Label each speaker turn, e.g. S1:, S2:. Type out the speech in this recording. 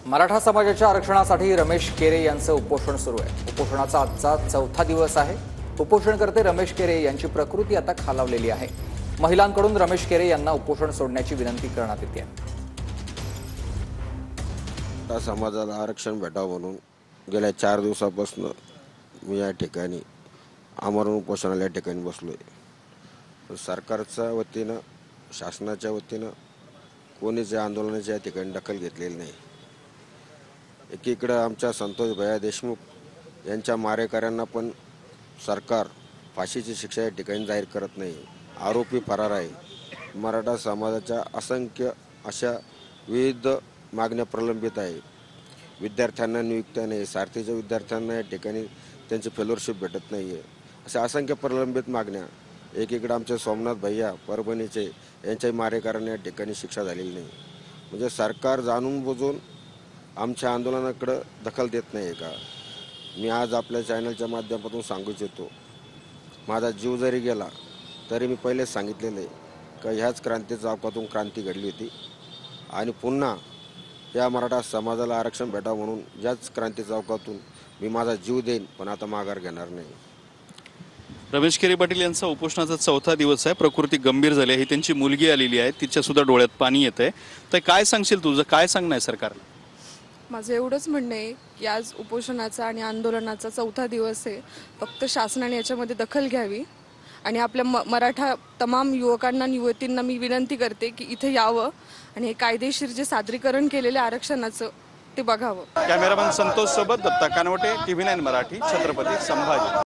S1: मराठा समाजाच्या आरक्षणासाठी रमेश केरे यांचं उपोषण सुरू आहे। उपोषणाचा आजचा चौथा दिवस आहे। उपोषणकर्ते रमेश केरे यांची प्रकृती आता खालावलेली आहे। महिलांकडून रमेश केरे यांना उपोषण सोडण्याची विनंती करण्यात येते।
S2: समाजाला आरक्षण भेटावं म्हणून गेल्या 4 दिवसापासून मी या ठिकाणी आमरण उपोषणाला या ठिकाणी बसलोय। सरकारच्या वतीनं शासनाच्या वतीनं कोणीच या आंदोलनाच्या या ठिकाणी दखल घेतलेली नाही। एकीकडे आमच्या संतोष भैया देशमुख यांच्या मारेकऱ्यांना पण सरकार फाशीची शिक्षा या ठिकाणी जाहीर करत नाही। आरोपी फरार आहे। मराठा समाजाच्या असंख्य अशा विविध मागण्या प्रलंबित आहे। विद्यार्थ्यांना नियुक्त्या नाही, सारथीच्या विद्यार्थ्यांना या ठिकाणी त्यांची फेलोशिप भेटत नाही आहे। अशा असंख्य प्रलंबित मागण्या। एकीकडे आमचे सोमनाथ भैया परभणीचे यांच्या मारेकऱ्यांना या ठिकाणी शिक्षा झालेली नाही। म्हणजे सरकार जाणून बुजून आमच्या आंदोलनाकडे दखल देत नाही का? मी आज आपल्या चॅनलच्या माध्यमातून सांगू इच्छितो, माझा जीव जरी गेला तरी मी पहिलेच सांगितलेलं आहे का ह्याच क्रांती चौकातून क्रांती घडली होती आणि पुन्हा या मराठा समाजाला आरक्षण भेटावं म्हणून याच क्रांती चौकातून मी माझा जीव देईन, पण आता माघार घेणार नाही।
S3: रमेश केरे पाटील यांचा उपोषणाचा चौथा दिवस आहे। प्रकृती गंभीर झाली आहे। त्यांची मुलगी आलेली आहे, तिच्या सुद्धा डोळ्यात पाणी येत आहे। तर काय सांगशील, तुझं काय सांगणं आहे सरकारला?
S4: माझं एवढंच म्हणणं आहे की आज उपोषणाचा आणि आंदोलनाचा चौथा दिवस आहे। फक्त शासनाने याच्यामध्ये दखल घ्यावी आणि आपल्या मराठा तमाम युवकांना युवतींना मी विनंती करते की इथे यावं आणि हे कायदेशीर जे सादरीकरण केलेले आरक्षणाचं ते बघावं।
S3: कॅमेरामॅन संतोष सोबत दत्ता कानवटे, TV9 मराठी, छत्रपती संभाजी।